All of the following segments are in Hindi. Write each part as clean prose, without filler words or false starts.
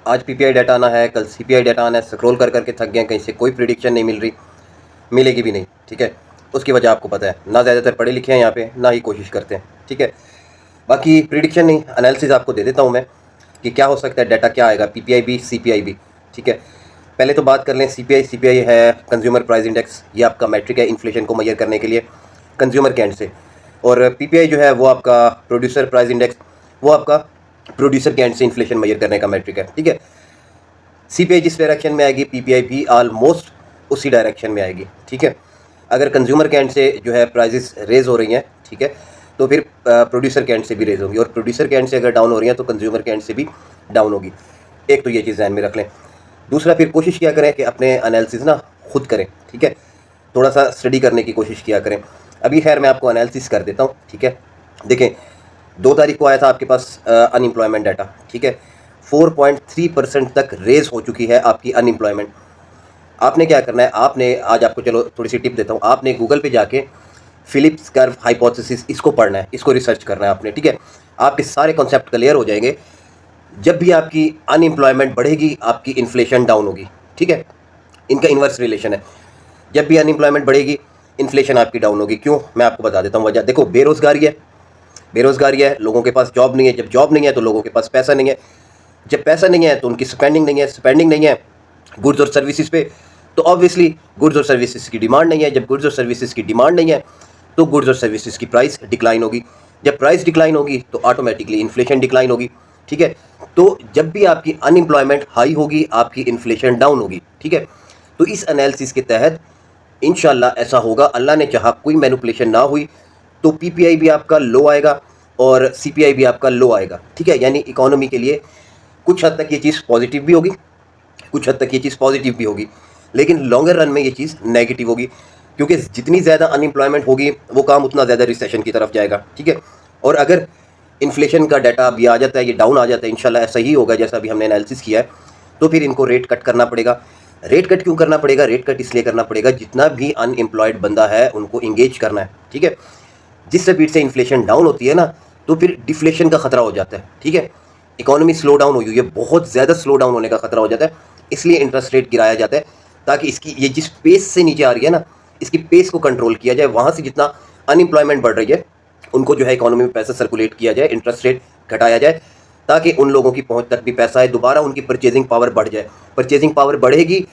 आज पीपीआई डाटा आना है, कल सीपीआई डाटा आना है, स्क्रॉल कर करके थक गए, कहीं से कोई प्रिडिक्शन नहीं मिल रही, मिलेगी भी नहीं। ठीक है, उसकी वजह आपको पता है, ना ज़्यादातर पढ़े लिखे हैं यहाँ पे, ना ही कोशिश करते हैं। ठीक है, बाकी प्रिडिक्शन नहीं, एनालिसिस आपको दे देता हूँ मैं कि क्या हो सकता है, डाटा क्या आएगा, पीपीआई भी सीपीआई भी। ठीक है, पहले तो बात कर लें सीपीआई। सीपीआई है कंज्यूमर प्राइस इंडेक्स, ये आपका मैट्रिक है इन्फ्लेशन को मेजर करने के लिए कंज्यूमर के एंड से। और पीपीआई जो है वो आपका प्रोड्यूसर प्राइस इंडेक्स, वो आपका प्रोड्यूसर के एंड से इन्फ्लेशन मेजर करने का मैट्रिक है। ठीक है, सीपीआई जिस डायरेक्शन में आएगी, पीपीआई भी ऑलमोस्ट उसी डायरेक्शन में आएगी। ठीक है, अगर कंज्यूमर के एंड से जो है प्राइजेस रेज हो रही हैं, ठीक है, तो फिर प्रोड्यूसर के एंड से भी रेज होगी, और प्रोड्यूसर के एंड से अगर डाउन हो रही हैं तो कंज्यूमर के एंड से भी डाउन होगी। एक तो ये चीज़ ध्यान में रख लें। दूसरा, फिर कोशिश किया करें कि अपने एनालिसिस ना खुद करें। ठीक है, थोड़ा सा स्टडी करने की कोशिश किया करें। अभी खैर मैं आपको एनालिसिस कर देता हूँ। ठीक है, देखें 2 तारीख को आया था आपके पास अनएम्प्लॉयमेंट डाटा। ठीक है, 4.3% तक रेज हो चुकी है आपकी अनएम्प्लॉयमेंट। आपने क्या करना है, आपने आज आपको चलो थोड़ी सी टिप देता हूँ, आपने गूगल पे जाके फिलिप्स कर्व हाइपोथेसिस इसको पढ़ना है, इसको रिसर्च करना है आपने। ठीक है, आपके सारे कॉन्सेप्ट क्लियर हो जाएंगे। जब भी आपकी अनएम्प्लॉयमेंट बढ़ेगी, आपकी इन्फ्लेशन डाउन होगी। ठीक है, इनका इन्वर्स रिलेशन है। जब भी अनएम्प्लॉयमेंट बढ़ेगी, इन्फ्लेशन आपकी डाउन होगी। क्यों, मैं आपको बता देता हूँ वजह। देखो, बेरोज़गारी है, लोगों के पास जॉब नहीं है। जब जॉब नहीं है तो लोगों के पास पैसा नहीं है। जब पैसा नहीं है तो उनकी स्पेंडिंग नहीं है गुड्स और सर्विसेज पे, तो ऑब्वियसली गुड्स और सर्विसेज की डिमांड नहीं है। जब गुड्स और सर्विसेज की डिमांड नहीं है तो गुड्स और सर्विसेज की प्राइस डिक्लाइन होगी। जब प्राइस डिक्लाइन होगी तो ऑटोमेटिकली इन्फ्लेशन डिक्लाइन होगी। ठीक है, तो जब भी आपकी अनएम्प्लॉयमेंट हाई होगी, आपकी इन्फ्लेशन डाउन होगी। ठीक है, तो इस एनालिसिस के तहत इंशाल्लाह ऐसा होगा, अल्लाह ने चाहा, कोई मैनिपुलेशन ना हुई तो पीपीआई भी आपका लो आएगा और सीपीआई भी आपका लो आएगा। ठीक है, यानी इकोनॉमी के लिए कुछ हद तक ये चीज़ पॉजिटिव भी होगी, कुछ हद तक ये चीज़ पॉजिटिव भी होगी, लेकिन लॉन्गर रन में ये चीज़ नेगेटिव होगी, क्योंकि जितनी ज़्यादा अनएम्प्लॉयमेंट होगी वो काम उतना ज़्यादा रिसेशन की तरफ जाएगा। ठीक है, और अगर इन्फ्लेशन का डाटा अभी आ जाता है, ये डाउन आ जाता है, इंशाल्लाह ऐसा ही होगा जैसा अभी हमने एनालिसिस किया है, तो फिर इनको रेट कट करना पड़ेगा। रेट कट क्यों करना पड़ेगा? रेट कट इसलिए करना पड़ेगा, जितना भी अनएम्प्लॉयड बंदा है उनको इंगेज करना है। ठीक है, जिस स्पीड से इन्फ्लेशन डाउन होती है ना, तो फिर डिफ्लेशन का खतरा हो जाता है। ठीक है, इकोनॉमी स्लो डाउन हुई है, बहुत ज़्यादा स्लो डाउन होने का खतरा हो जाता है, इसलिए इंटरेस्ट रेट गिराया जाता है, ताकि इसकी ये जिस पेस से नीचे आ रही है ना, इसकी पेस को कंट्रोल किया जाए। वहाँ से जितना अनएम्प्लॉयमेंट बढ़ रही है उनको जो है इकोनॉमी में पैसा सर्कुलेट किया जाए, इंटरेस्ट रेट घटाया जाए, ताकि उन लोगों की पहुँच तक भी पैसा आए, दोबारा उनकी परचेजिंग पावर बढ़ जाए। परचेजिंग पावर बढ़ेगी,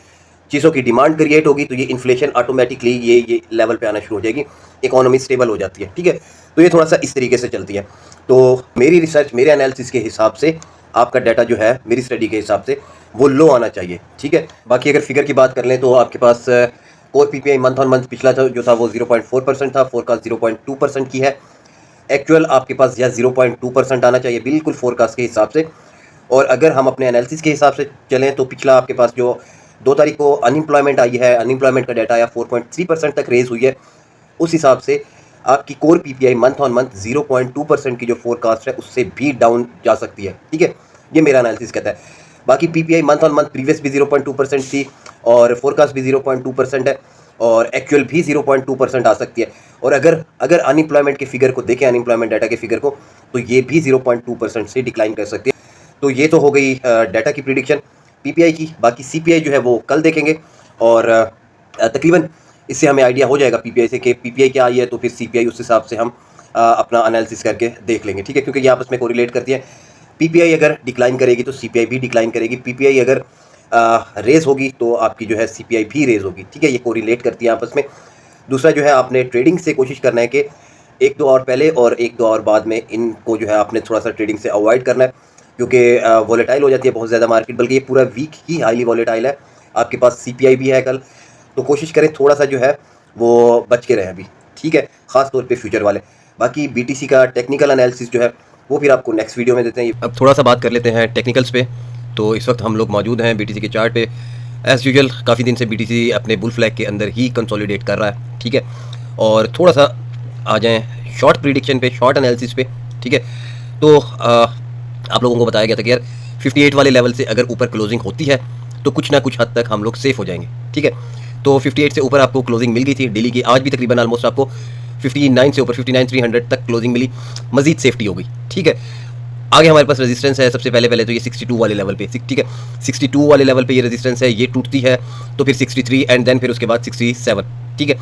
चीज़ों की डिमांड क्रिएट होगी, तो ये इन्फ्लेशन ऑटोमेटिकली ये लेवल पे आना शुरू हो जाएगी, इकोनॉमी स्टेबल हो जाती है। ठीक है, तो ये थोड़ा सा इस तरीके से चलती है। तो मेरी रिसर्च, मेरे एनालिसिस के हिसाब से आपका डाटा जो है, मेरी स्टडी के हिसाब से वो लो आना चाहिए। ठीक है, बाकी अगर फिगर की बात कर लें तो आपके पास core PPI month on month पिछला जो था वो 0.4% था, फोरकास्ट 0.2% की है। एक्चुअल आपके पास या 0.2% आना चाहिए बिल्कुल फोरकास्ट के हिसाब से। और अगर हम अपने एनालिसिस के हिसाब से चलें तो पिछला आपके पास जो 2 तारीख को अनएम्प्लॉयमेंट आई है, अनएम्प्लॉयमेंट का डाटा आया 4.3% तक रेज हुई है, उस हिसाब से आपकी core PPI month on month 0.2% की जो फोरकास्ट है उससे भी डाउन जा सकती है। ठीक है, ये मेरा एनालिसिस कहता है। बाकी PPI month on month previous भी 0.2% थी और फोरकास्ट भी 0.2% है, और एक्चुअल भी 0.2% आ सकती है। और अगर अनएम्प्लॉयमेंट के फिगर को देखें, अनएम्प्लॉयमेंट डाटा के फिगर को, तो ये भी 0.2% से डिक्लाइन कर सकती है। तो ये तो हो गई डाटा की प्रिडिक्शन पीपीआई की। बाकी सीपीआई जो है वो कल देखेंगे, और तकरीबन इससे हमें आइडिया हो जाएगा पीपीआई से कि पीपीआई क्या आई है, तो फिर सीपीआई उस हिसाब से हम अपना एनालिसिस करके देख लेंगे। ठीक है, क्योंकि ये आपस में कोरिलेट करती है। पीपीआई अगर डिक्लाइन करेगी तो सीपीआई भी डिक्लाइन करेगी, पीपीआई अगर रेज होगी तो आपकी जो है सीपीआई भी रेज होगी। ठीक है, ये कोरिलेट करती है आपस में। दूसरा जो है, आपने ट्रेडिंग से कोशिश करना है कि 1-2 आवर पहले और 1-2 आवर बाद में इनको जो है आपने थोड़ा सा ट्रेडिंग से अवॉइड करना है, क्योंकि वॉलेटाइल हो जाती है बहुत ज़्यादा मार्केट, बल्कि ये पूरा वीक ही हाईली वॉलेटाइल है। आपके पास सीपीआई भी है कल, तो कोशिश करें थोड़ा सा जो है वो बच के रहें अभी। ठीक है, ख़ास तौर पे फ्यूचर वाले। बाकी बीटीसी का टेक्निकल एनालिसिस जो है वो फिर आपको नेक्स्ट वीडियो में देते हैं। अब थोड़ा सा बात कर लेते हैं टेक्निकल्स पे। तो इस वक्त हम लोग मौजूद हैं बीटीसी के चार्ट पे। एज़ यूजुअल काफ़ी दिन से बीटीसी अपने बुल फ्लैग के अंदर ही कंसोलिडेट कर रहा है। ठीक है, और थोड़ा सा आ जाएँ शॉर्ट प्रिडिक्शन पे, शॉर्ट एनालिसिस पे। ठीक है, तो आप लोगों को बताया गया था कि यार 58 वाले लेवल से अगर ऊपर क्लोजिंग होती है तो कुछ ना कुछ हद तक हम लोग सेफ हो जाएंगे। ठीक है, तो 58 से ऊपर आपको क्लोजिंग मिल गई थी डेली की, आज भी तकरीबन ऑलमोस्ट आपको 59 से ऊपर 59,300 तक क्लोजिंग मिली, मजीद सेफ्टी हो गई। ठीक है, आगे हमारे पास रेजिस्टेंस है सबसे पहले तो ये 62 वाले लेवल पे, ठीक है 62 वाले लेवल पे ये रेजिस्टेंस है, ये टूटती है तो फिर 63 एंड देन फिर उसके बाद 67, ठीक है।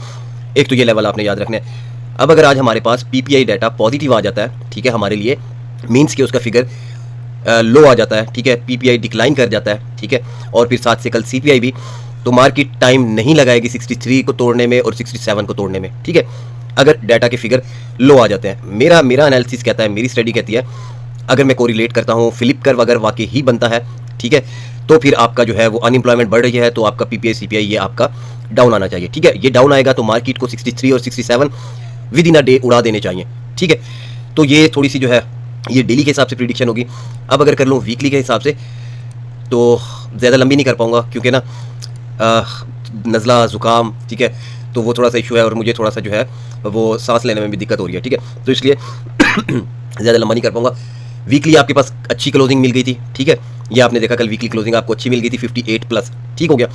एक तो ये लेवल आपने याद रखना है। अब अगर आज हमारे पास पीपीआई डाटा पॉजिटिव आ जाता है, ठीक है, हमारे लिए मीन्स कि उसका फिगर लो आ जाता है, ठीक है, पीपीआई डिक्लाइन कर जाता है, ठीक है, और फिर साथ से कल सीपीआई भी, तो मार्केट टाइम नहीं लगाएगी 63 को तोड़ने में और 67 को तोड़ने में, ठीक है, अगर डाटा के फिगर लो आ जाते हैं। मेरा एनालिसिस कहता है, मेरी स्टडी कहती है, अगर मैं कोरिलेट करता हूँ फ्लिप कर्व अगर वाकई ही बनता है, ठीक है, तो फिर आपका जो है वो अनएम्प्लॉयमेंट बढ़ रही है तो आपका पीपीआई सीपीआई ये आपका डाउन आना चाहिए, ठीक है। ये डाउन आएगा तो मार्केट को 63 और 67 विद इन अ डे उड़ा देने चाहिए, ठीक है। तो ये थोड़ी सी जो है ये डेली के हिसाब से प्रिडिक्शन होगी। अब अगर कर लूँ वीकली के हिसाब से तो ज़्यादा लंबी नहीं कर पाऊँगा क्योंकि ना नज़ला ज़ुकाम, ठीक है, तो वो थोड़ा सा इशू है और मुझे थोड़ा सा जो है वो सांस लेने में भी दिक्कत हो रही है, ठीक है, तो इसलिए ज़्यादा लंबा नहीं कर पाऊँगा। वीकली आपके पास अच्छी क्लोजिंग मिल गई थी, ठीक है, ये आपने देखा कल वीकली क्लोजिंग आपको अच्छी मिल गई थी 58 प्लस, ठीक हो गया।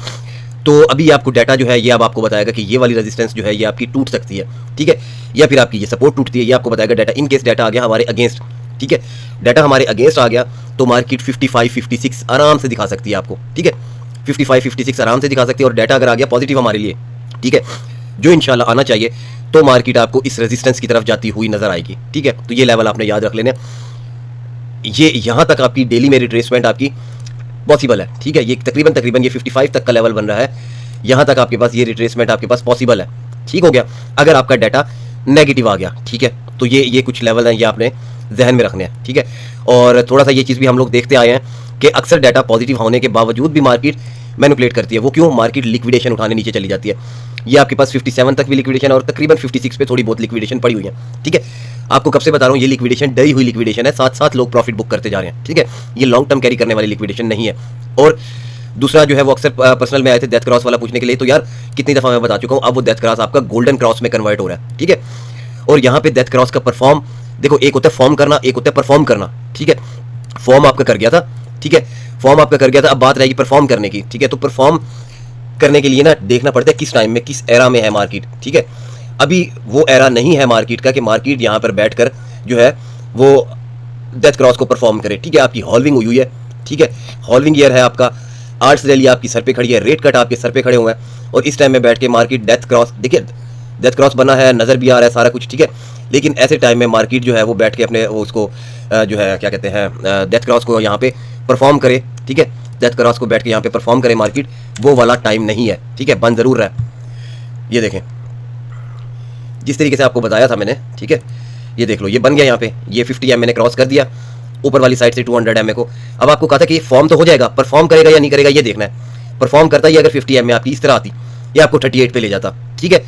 तो अभी आपको डाटा जो है ये अब आपको बताएगा कि ये वाली रेजिस्टेंस जो है ये आपकी टूट सकती है, ठीक है, या फिर आपकी ये सपोर्ट टूटती है, ये आपको बताएगा डाटा। इन केस डाटा आ गया हमारे अगेंस्ट, ठीक है, डाटा हमारे अगेंस्ट आ गया तो मार्केट 55-56 आराम से दिखा सकती है आपको, ठीक है, 55-56 आराम से दिखा सकती है। और डाटा अगर आ गया पॉजिटिव हमारे लिए, ठीक है, जो इंशाल्लाह आना चाहिए, तो मार्केट आपको इस रेजिस्टेंस की तरफ जाती हुई नजर आएगी, ठीक है। तो ये लेवल आपने याद रख लेना, ये यहाँ तक आपकी डेली में रिट्रेसमेंट आपकी पॉसिबल है, ठीक है, ये तकरीबन ये 55 तक का लेवल बन रहा है, यहाँ तक आपके पास ये रिट्रेसमेंट आपके पास पॉसिबल है, ठीक हो गया। अगर आपका डाटा नेगेटिव आ गया, ठीक है, तो ये कुछ लेवल हैं, ये आपने जहन में रखने हैं, ठीक है। और थोड़ा सा ये चीज़ भी हम लोग देखते आए हैं कि अक्सर डाटा पॉजिटिव होने के बावजूद भी मार्केट मैनिपुलेट करती है। वो क्यों? मार्केट लिक्विडेशन उठाने नीचे चली जाती है। ये आपके पास 57 तक भी लिक्विडेशन और तकरीबन 56 पे थोड़ी बहुत लिक्विडेशन पड़ी हुई है, ठीक है। आपको कब से बता रहा हूँ, ये लिक्विडेशन डरी हुई लिक्विडेशन है, साथ लोग प्रॉफिट बुक करते जा रहे हैं, ठीक है, ये लॉन्ग टर्म कैरी करने वाली लिक्विडेशन नहीं है। और दूसरा जो है वो अक्सर पर्सनल में आए थे डेथ क्रॉस वाला पूछने के लिए, तो यार कितनी दफ़ा मैं बता चुका हूँ, अब वो डेथ क्रॉस आपका गोल्डन क्रॉस में कन्वर्ट हो रहा है, ठीक है। और यहाँ पे डेथ क्रॉस का परफॉर्म देखो, एक होता है फॉर्म करना, एक होता है परफॉर्म करना, ठीक है। फॉर्म आपका कर गया था, ठीक है, फॉर्म आपका कर गया था, अब बात रहेगी परफॉर्म करने की, ठीक है। तो परफॉर्म करने के लिए ना देखना पड़ता है किस टाइम में, किस एरा में है मार्केट, ठीक है। अभी वो एरा नहीं है मार्केट का कि मार्केट यहाँ पर बैठकर जो है वो डेथ क्रॉस को परफॉर्म करे, ठीक है। आपकी हॉल्विंग हुई है, ठीक है, हॉल्विंग ईयर है आपका, आर्ट्स रैली आपकी सर पे खड़ी है, रेट कट आपके सर पे खड़े हुए हैं, और इस टाइम में बैठ के मार्केट डेथ क्रॉस, देखिए डेथ क्रॉस बना है, नज़र भी आ रहा है सारा कुछ, ठीक है। लेकिन ऐसे टाइम में मार्केट जो है वो बैठ के अपने वो उसको जो है क्या कहते हैं डेथ क्रॉस को यहाँ पे परफॉर्म करे, ठीक है, डेथ क्रॉस को बैठ के यहाँ पे परफॉर्म करे मार्केट, वो वाला टाइम नहीं है, ठीक है, बन ज़रूर रहा है। ये देखें जिस तरीके से आपको बताया था मैंने, ठीक है, ये देख लो ये बन गया यहाँ पे, ये 50 एम मैंने क्रॉस कर दिया ऊपर वाली साइड से 200 एम को। अब आपको कहा था कि ये फॉर्म तो हो जाएगा, परफॉर्म करेगा या नहीं करेगा ये देखना है। परफॉर्म करता ही अगर 50 एम आपकी इस तरह आती, ये आपको 38 पे ले जाता, ठीक है,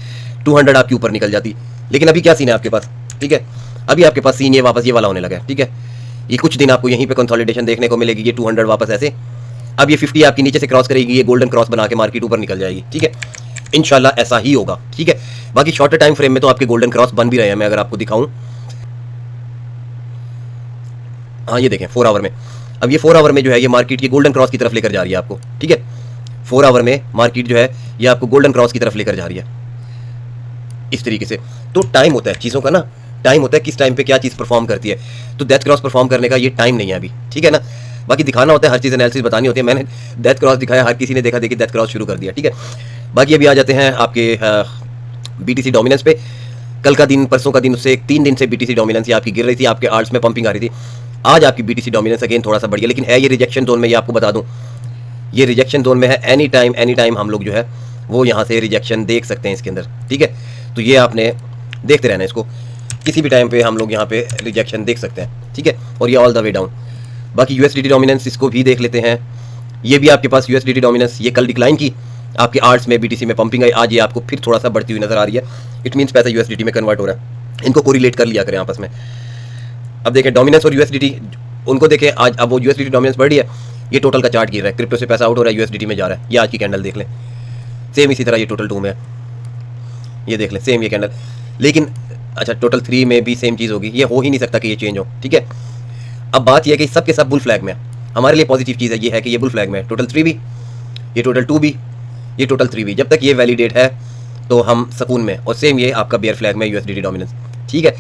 200 आपके ऊपर निकल जाती। लेकिन अभी क्या सीन है आपके पास, ठीक है, अभी आपके पास सीन ये वापस ये वाला होने लगा है, ठीक है। ये कुछ दिन आपको यहीं पे कंसोलिडेशन देखने को मिलेगी, ये 200 वापस ऐसे, अब ये 50 आपकी नीचे से क्रॉस करेगी, ये गोल्डन क्रॉस बना के मार्केट ऊपर निकल जाएगी, ठीक है, इंशाल्लाह ऐसा ही होगा, ठीक है। बाकी शॉर्टर टाइम फ्रेम में तो आपके गोल्डन क्रॉस बन भी रहे हैं, मैं अगर आपको दिखाऊं, हाँ ये देखें 4 आवर में, अब ये 4 आवर में जो है ये मार्केट ये गोल्डन क्रॉस की तरफ लेकर जा रही है आपको, ठीक है। 4 आवर में मार्केट जो है ये आपको गोल्डन क्रॉस की तरफ लेकर जा रही है इस तरीके से। तो टाइम होता है चीज़ों का ना, टाइम होता है किस टाइम पे क्या चीज़ परफॉर्म करती है। तो डेथ क्रॉस परफॉर्म करने का ये टाइम नहीं है अभी, ठीक है ना। बाकी दिखाना होता है, हर चीज़ एनालिसिस बतानी होती है। मैंने डेथ क्रॉस दिखाया, हर किसी ने देखा देखी डेथ क्रॉस शुरू कर दिया, ठीक है। बाकी अभी आ जाते हैं आपके BTC डोमिनेंस पे। कल का दिन, परसों का दिन, उससे 3 दिन से BTC डोमिनेंस आपकी गिर रही थी, आपके आर्ट्स में पंपिंग आ रही थी। आज आपकी BTC डोमिनेंस अगेन थोड़ा सा बढ़िया, लेकिन है ये रिजेक्शन जोन में, ये आपको बता दूं ये रिजेक्शन जोन में है। एनी टाइम हम लोग जो है वो यहाँ से रिजेक्शन देख सकते हैं इसके अंदर, ठीक है। तो ये आपने देखते रहना इसको, किसी भी टाइम पे हम लोग यहाँ पे रिजेक्शन देख सकते हैं, ठीक है। और ये ऑल द वे डाउन। बाकी USDT डोमिनेंस इसको भी देख लेते हैं। ये भी आपके पास USDT डोमिनेंस ये कल डिक्लाइन की, आपके आर्ट्स में BTC में पंपिंग आई, आज ये आपको फिर थोड़ा सा बढ़ती हुई नजर आ रही है। इट मीन्स पैसा USDT में कन्वर्ट हो रहा है। इनको कोरिलेट कर लिया करें आपस में। अब देखें डोमिनेंस और USDT, उनको देखें आज, अब वो USDT डोमिनेंस बढ़ी है, ये टोटल का चार्ट गिर रहा है, क्रिप्टो से पैसा आउट हो रहा है, USDT में जा रहा है। ये आज की कैंडल देख लें, सेम इसी तरह ये टोटल 2 में है, ये देख लें सेम ये कैंडल। लेकिन अच्छा टोटल 3 में भी सेम चीज़ होगी, ये हो ही नहीं सकता कि ये चेंज हो, ठीक है। अब बात यह है कि सब के सब बुल फ्लैग में है। हमारे लिए पॉजिटिव चीज़ है ये है कि ये बुल फ्लैग में है, टोटल 3 भी, ये टोटल 2 भी, ये टोटल 3 भी। जब तक ये वैलिडेट है तो हम सुकून में, और सेम ये आपका बेयर फ्लैग में USDT डोमिनेंस, ठीक है।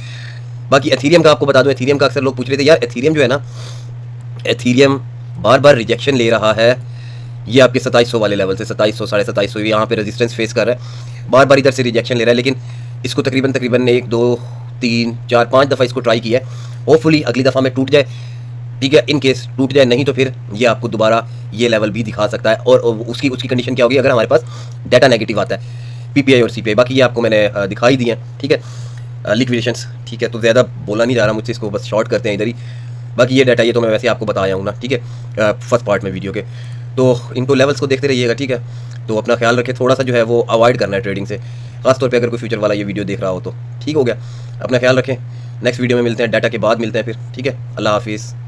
बाकी एथीरियम का आपको बता दूं, एथीरियम का अक्सर लोग पूछ रहे थे यार एथीरियम जो है ना, एथीरियम बार बार रिजेक्शन ले रहा है, ये आपके 2700 वाले लेवल से 2700 2750 यहाँ पे रेजिस्टेंस फेस कर रहा है, बार बार इधर से रिजेक्शन ले रहा है, लेकिन इसको तकरीबन 1 2 3 4 5 दफ़ा इसको ट्राई किया है। होपफुली अगली दफ़ा में टूट जाए, ठीक है। इन केस टूट जाए नहीं तो फिर ये आपको दोबारा ये लेवल भी दिखा सकता है, और उसकी कंडीशन क्या होगी, अगर हमारे पास डाटा नेगेटिव आता है PPI और CPI। बाकी ये आपको मैंने दिखाई दिए हैं, ठीक है, लिक्विडेशंस, ठीक है। तो ज़्यादा बोला नहीं जा रहा मुझसे, इसको बस शॉर्ट करते हैं इधर ही। बाकी ये डाटा ये तो मैं वैसे आपको बताया हूँ ना, ठीक है, फर्स्ट पार्ट में वीडियो के। तो इनको लेवल्स को देखते रहिएगा, ठीक है। तो अपना ख्याल रखें, थोड़ा सा जो है वो अवॉइड करना है ट्रेडिंग से, खासतौर पे अगर कोई फ्यूचर वाला ये वीडियो देख रहा हो तो। ठीक हो गया, अपना ख्याल रखें। नेक्स्ट वीडियो में मिलते हैं, डाटा के बाद मिलते हैं फिर, ठीक है। अल्लाह हाफिज़।